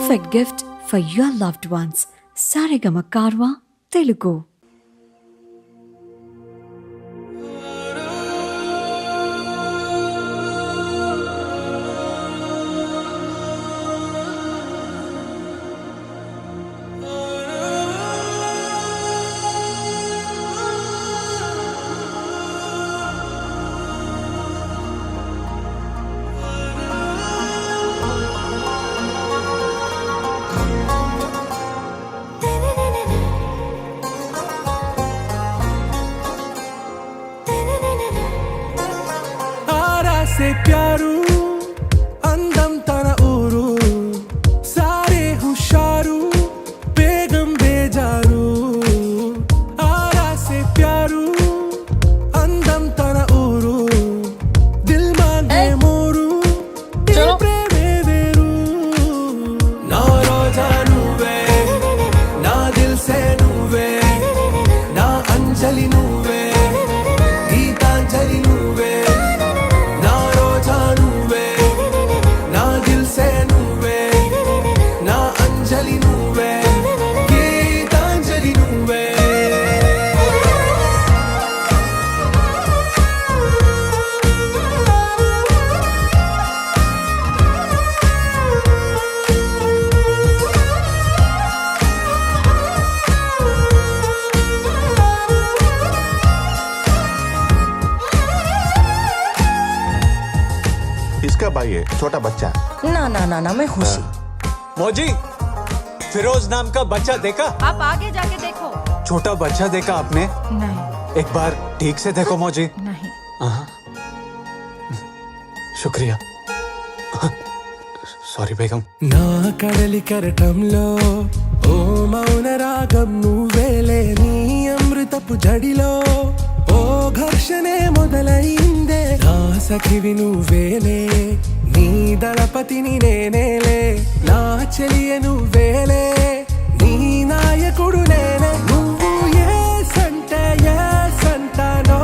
perfect gift for your loved ones. Saregama Karwa Telugu. से प्यारू अंदम तना ऊरू सारे हुशारू बेगम बेजारू आरा से प्यारू अंदम तना ऊरू दिल मांगे मोरू प्रेमे वेरू ना रोजा नुवे ना दिल से नुवे ना अंजलि नुवे गीतांजलि नुवे इसका भाई है, छोटा बच्चा। ना ना ना ना मैं खुशी। मौजी, फिरोज नाम का बच्चा देखा? आप आगे जाके देखो। छोटा बच्चा देखा आपने? नहीं। एक बार ठीक से देखो मौजी। नहीं। शुक्रिया। సారీ బేగం. నా కడలి కరటంలో ఓ మౌన రాగం నువ్వేలే నీ అమృతపు జడిలో ఓ ఘర్షణే మొదలైందే నా సఖివి నువ్వేలే నీ దళపతిని నేనేలే నా చెలియ నువ్వేలే నీ నాయకుడు నేనే నువ్వు ఏ సంట నో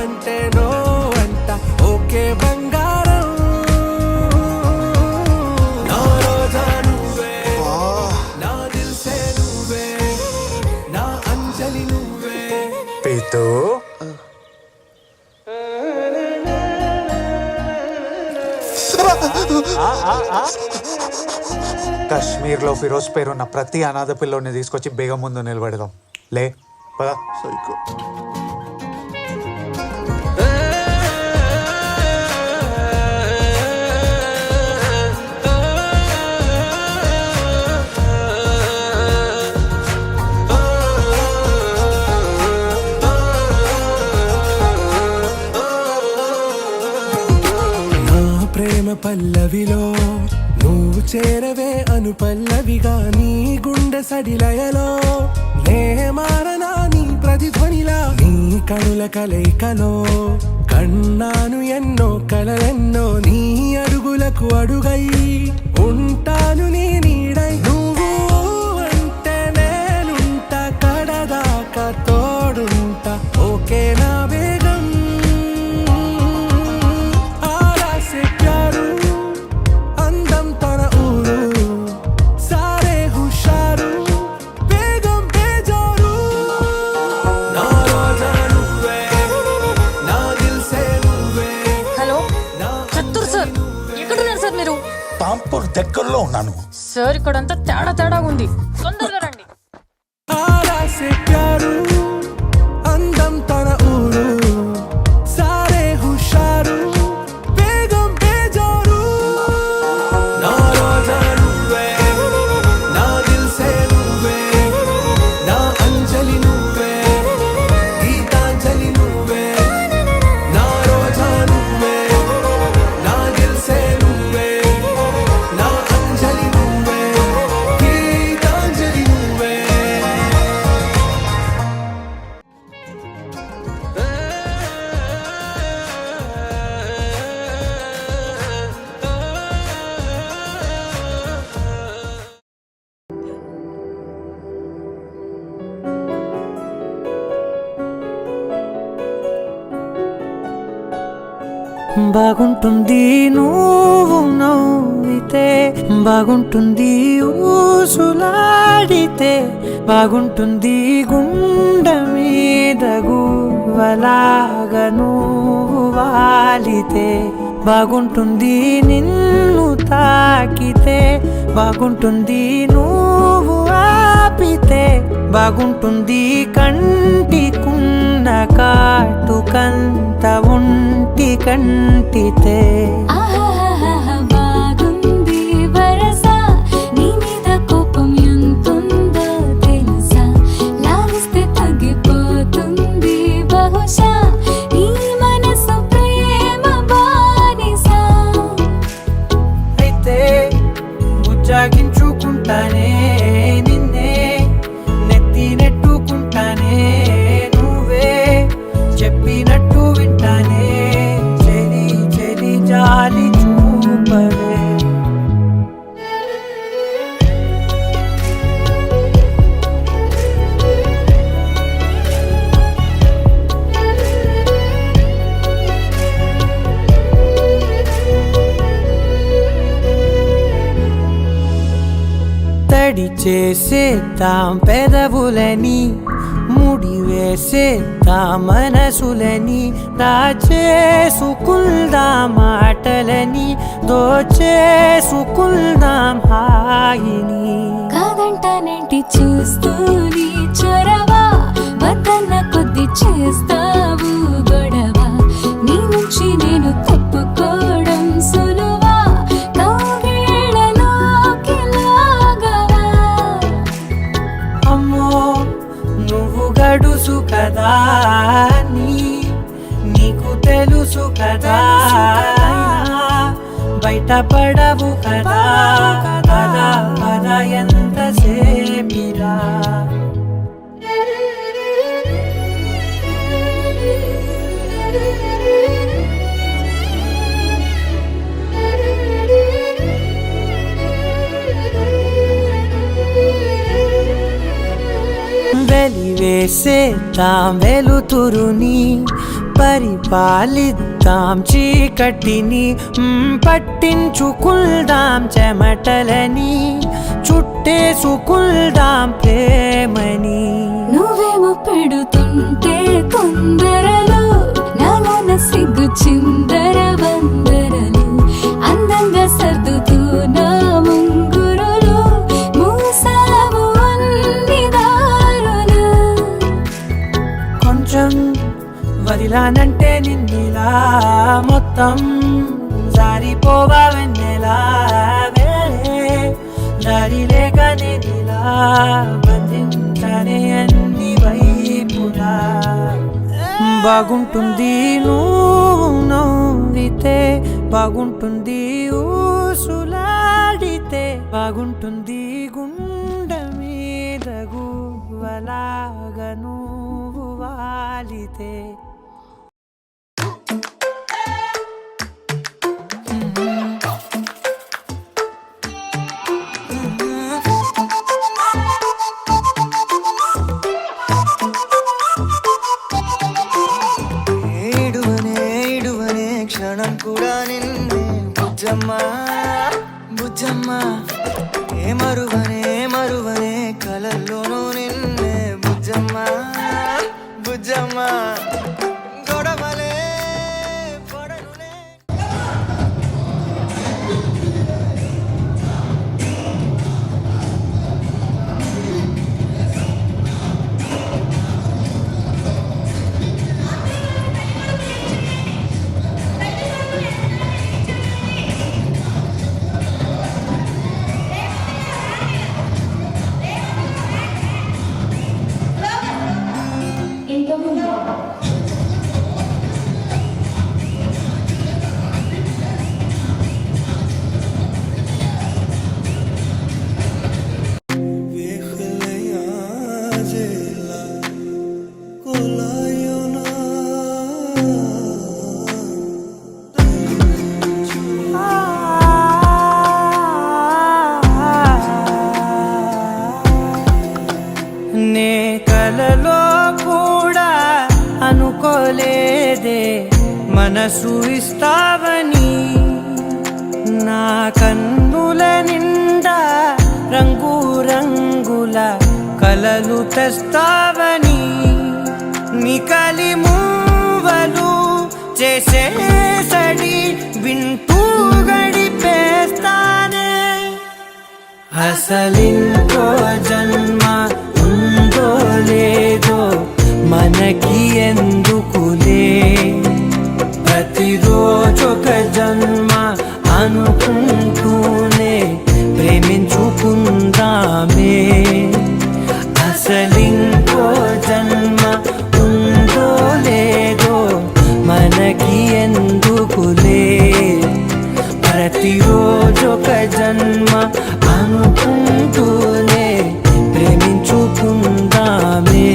అంటే నో అంట ఓకే బంగారం నా రోజా నువ్వే నా దిల్ సే నువ్వే నా అంజలి నువ్వే పీతూ కాశ్మీర్లో ఫిరోజ్ పేరున్న ప్రతి అనాథ పిల్లోని తీసుకొచ్చి బేగం ముందు నిలబెడదాం. లే పద. ప్రేమ పల్లవిలో నువ్వు చేరవే అను పల్లవిగా నీ గుండె సడిలయలో నే మారనా నీ ప్రతిధ్వనిలా నీ కనుల కలయికలో కన్నాను ఎన్నో కలలెన్నో నీ అడుగులకు అడుగై ఉంటాను నీ నీడై నువ్వు అంటే నేనుంటా కడదాకా తోడుంటా ఓకే నా బేగం పాంపూర్ దగ్గరలో ఉన్నాను సార్ ఇక్కడంతా తేడా తేడా ఉంది తొందరగా రండి అందం తన ఊరు సారే హుషారు బేగం బేజారు నా రోజా నువ్వే నా దిల్ సే నువ్వే నా అంజలి నువ్వే గీతాంజలి నువ్వే నా రోజా నువ్వే నా దిల్ సే నువ్వే నా అంజలి నువ్వే గీతాంజలి బాగుంటుంది నువ్వు నవ్వితే, బాగుంటుంది ఊసులాడితే, బాగుంటుంది గుండె మీద గువ్వలాగా నువ్వు వాలితే, బాగుంటుంది నిన్ను తాకితే, బాగుంటుంది నువ్వు ఆపితే, బాగుంటుంది కంటికున్న కాటుకంత ఒంటి కంటితే. బాగుంది వరస, నీ మీద కోపం ఎంతుందో తెలుసా, లాలిస్తే తగ్గిపోతుంది బహుశా నీ మనసు ప్రేమ బానిస. అయితే ముజ్జాగించుకుంటానే నిన్నే, నెత్తి నెట్టుకుంటానే నువ్వే చెప్పినట్టు వింటానే, చెలి చెలి జాలి చూపవే. తడి చేసేద్దాం పెదవులని, ముడి వేసేద్దాం మనసులని, దాచేసుకుందాం మాటలని, దోచేసుకుందాం హాయిని. కాదంటానేంటి చూస్తూని చొరవ, వద్దన్న కొద్ది చేస్తావు గొడవ, నీ నుంచి నేను తప్పుకోవడం సులువా, కౌగిళ్ళలోకి లాగవా. అమ్మో నువ్వు గడుసు కదా, నీకు తెలుసు కదా, బయట పడవు కదా, పద పద ఎంతసేపిరా. వెలివేసేద్దాం వెలుతురుని, పరిపాలిద్దాం చీకటిని, పట్టించుకుందాం చెమటలని, చుట్టేసుకుందాం ప్రేమని. నువ్వేమో పెడుతుంటే కొందరలు, నాలోన సిగ్గు చిందర వందరలు, అందంగా సర్దుతూ నా ముంగురులు, మూసావు అన్ని దారులు. కొంచెం వదిలానంటే నిన్నిలా, మొత్తం జారిపోవా వెన్నెలా, వేరే దారి లేక నేనిలా బంధించనే అన్ని వైపులా. బాగుంటుంది నువ్వు నవ్వితే, బాగుంటుంది ఊసులాడితే, బాగుంటుంది గుండె మీద గువ్వలాగా నువ్వు వాలితే. ఇడువనే క్షణం కూడా నిన్నే బుజ్జమ్మ బుజ్జమ్మ, ఏ మరువనే కలల్లోనూ నిన్నే బుజ్జమ్మ బుజ్జమ్మ, గొడవలే పడనులే. మనసు ఇస్తావని నా కన్నుల నిండా రంగు రంగుల కలలు తెస్తావని నికలి మూవలు చేసేసడి వింటూ గడిపేస్తానే అసలింకో జన్మ ఉందో లేదో మనకి ఎందుకులే ప్రతిరోజొక జన్మ అనుకుంటూనే ప్రేమించుకుందామే అసలింకో జన్మ ఉందో లేదో మనకి ఎందుకులే ప్రతిరోజొక జన్మ అనుకుంటూనే ప్రేమించుకుందామే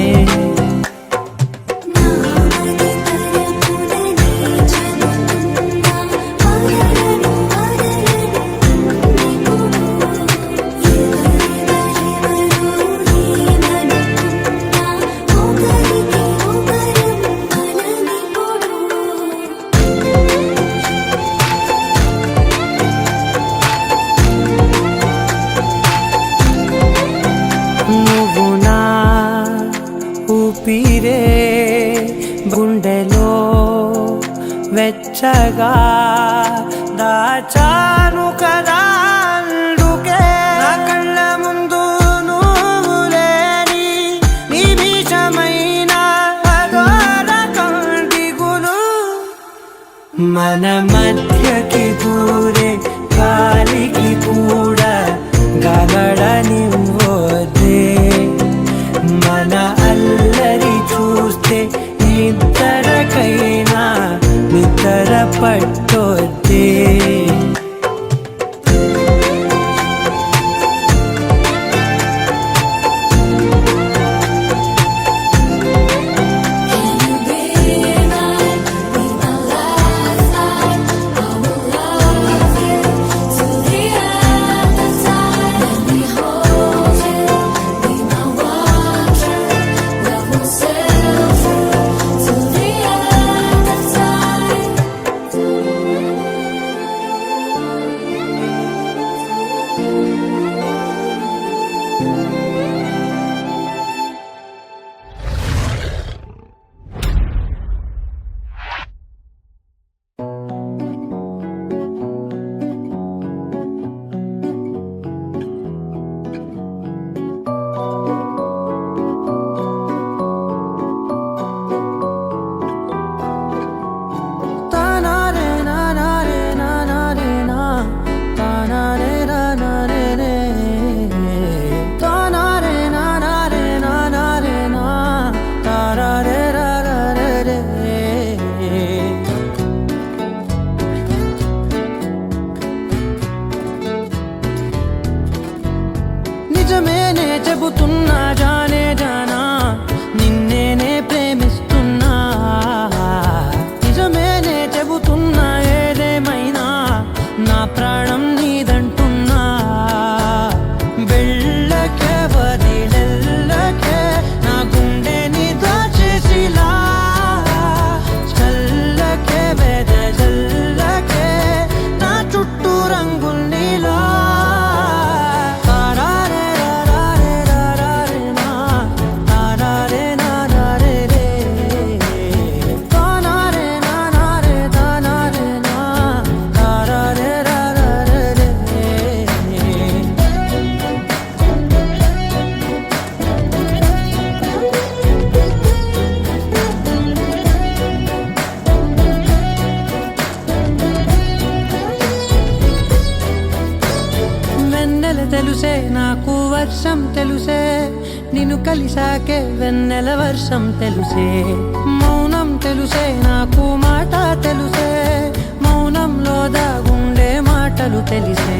నువ్వు నా ఊపిరే గుండెలో వెచ్చగా దాచాను కదా అందుకే నా కళ్ళ ముందు నువ్వు లేని నిమిషమైన అఘోర కంటిగులు మన మధ్యకి దూరే గాలికి కూడా గగడనివ్వదే మన అల్లరి చూస్తే నిద్రకైనా నిద్ర పట్టొద్దే నిజమేనే చెబుతున్నా జానే జానా నిన్నేనే ప్రేమిస్తున్నా నిజమేనే చెబుతున్నా ఏదేమైనా నా ప్రాణం నీదంటున్నా వెళ్ళకే వదిలెళ్ళకే నా గుండెని దాచేసిలా చల్లకే వెదజల్లకే నా చుట్టూ రంగుల్నిలా తెలుసే నాకు వర్షం తెలుసే నిన్ను కలిసాకే వెన్నెల వర్షం తెలుసే మౌనం తెలుసే నాకు మాట తెలుసే మౌనంలో దాగుండే మాటలు తెలిసే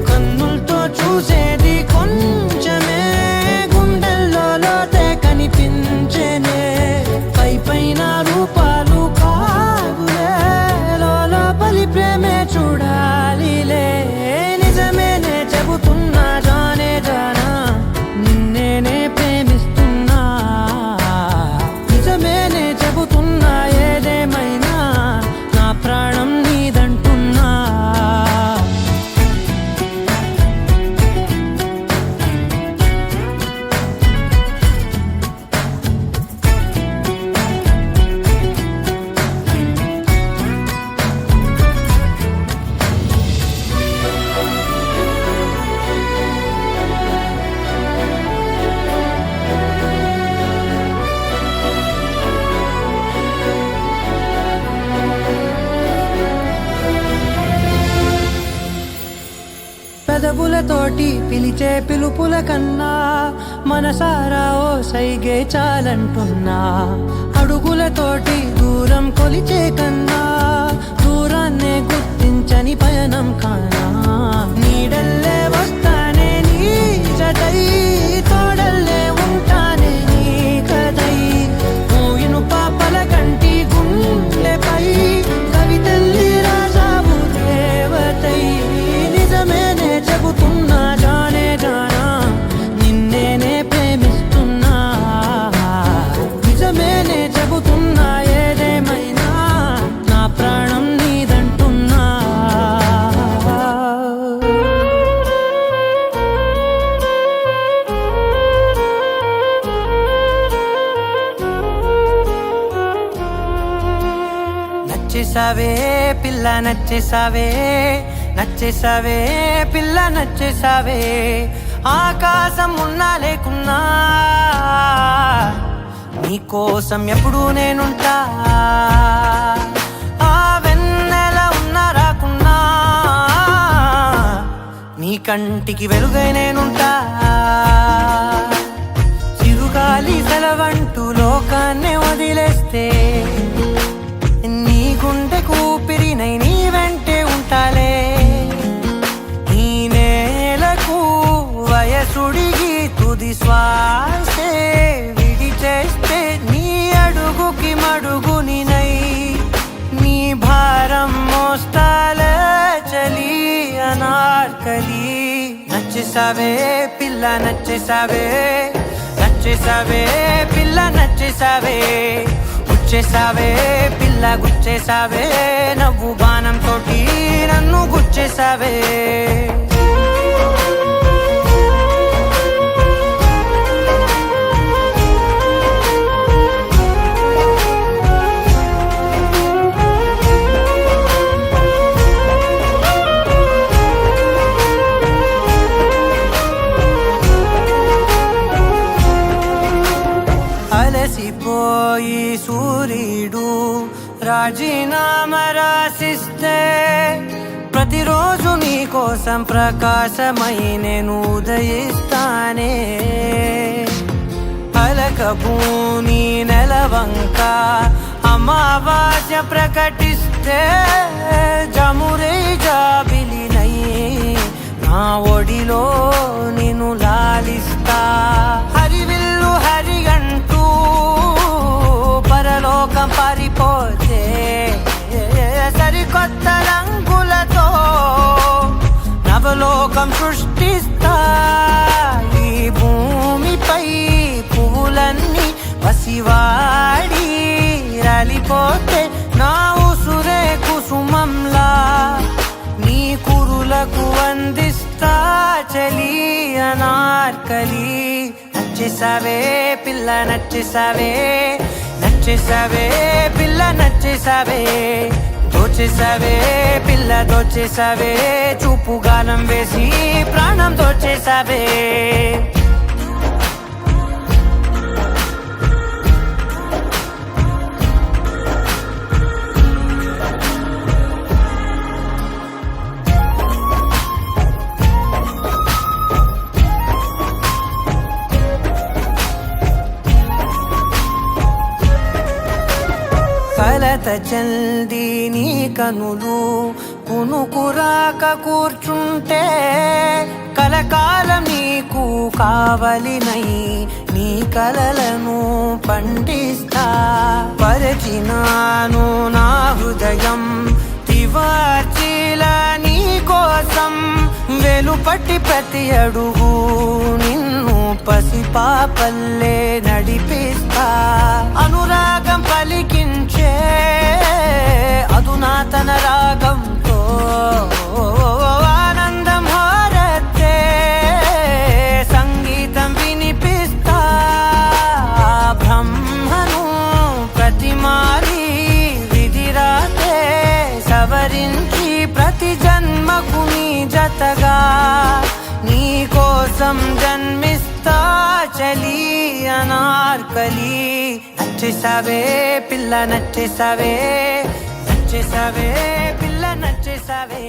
కన్నులతో చూసేది కొంచెమే గుండెల్లో లోతే కనిపించేనే పై పైన రూపాలు కాదులే లోపలి ప్రేమే చూడాలిలే నిజమేనే చెబుతున్నా జానే జానా నిన్నేనే పెదవులతోటి పిలిచే పిలుపుల కన్నా మనసారా ఓ సైగే చాలంటున్నా. అడుగులతోటి దూరం కొలిచే కన్నా దూరాన్నే గుర్తించని పయనం కానా. నీడల్లే వస్తానే నీ జతై, తోడల్లే ఉంటానే నీ కదై. మూయిను పాపల కంటి గుండెపై కవితల్లి రాజావు దేవతై. నిజమేనే చెబుతున్నా జానే జానా, నిన్నేనే ప్రేమిస్తున్నా. నిజమేనే చెబుతున్నా ఏదేమైనా నా ప్రాణం నీదంటున్నా. నచ్చేసావే పిల్ల నచ్చేసావే, నచ్చేసావే పిల్ల నచ్చేసావే. ఆకాశం ఉన్నా లేకున్నా నీకోసం ఎప్పుడు నేనుంటా. ఆ వెన్నెల ఉన్నా రాకున్నా నీ కంటికి వెలుగై నేనుంటా. చిరుగాలి సెలవంటూ లోకాన్నే వదిలేస్తే నీ గుండె కూపిరినై నీ వెంటే ఉంటాలే. ఈ నేలకు వయసుడిగి తుది శ్వాసే విడిచేస్తే నీ అడుగుకి మడుగునినై నీ భారం మోస్తాలే చలి అనార్కలి. నచ్చేసావే పిల్ల నచ్చేసావే, నచ్చేసావే పిల్ల నచ్చేసావే. గుచ్చేసావే పిల్ల గుచ్చేసావే, నవ్వు బాణం తోటి నన్ను గుచ్చేసావే. అలసిపోయి సూర్యుడు రాజీనామా రాసిస్తే ప్రతిరోజు నీ కోసం ప్రకాశమై నేను ఉదయిస్తానే. అలకభూని నెలవంక అమావాస్య ప్రకటిస్తే జమురే జాబిలినై నా ఒడిలో నిన్ను లాలిస్తా. హరివిల్లు హరిగంటూ పరలోకం పారిపోతే సరికొత్త రంగులతో నవలోకం సృష్టిస్తా. ఈ భూమిపై పువ్వులన్నీ పసివాడి రాలిపోతే నా ఉసురే కుసుమంలా నీ కురులకు అందిస్తా చలి అనార్కలి. నచ్చేసావే పిల్ల నచ్చేసావే, నచ్చేసావే పిల్ల నచ్చేసావే. దోచేసావే పిల్ల దోచేసావే, చూపు గానం వేసి ప్రాణం దోచేసావే. కలత చల్ది నీ కనులు కునుకురాక కూర్చుంటే కలకాలం నీకు కావలినై నీ కలలను పండిస్తా. పరిచినాను నా హృదయం తివార్చిలా నీ కోసం, వెలుపట్టి ప్రతి అడుగు నిన్ను పసిపాపల్లే నడిపిస్తా. అనురాగం పలికించే అధునాతన రాగంతో ఆనందం హారతే సంగీతం వినిపిస్తా. బ్రహ్మను ప్రతిమాలి విధిరాతే సవరించి ప్రతి జన్మకు నీ జతగా నీ కోసం జన్మిస్తా చలి అనార్కలి. నచ్చేసావే పిల్ల నచ్చేసావే, నచ్చేసావే పిల్ల నచ్చేసావే.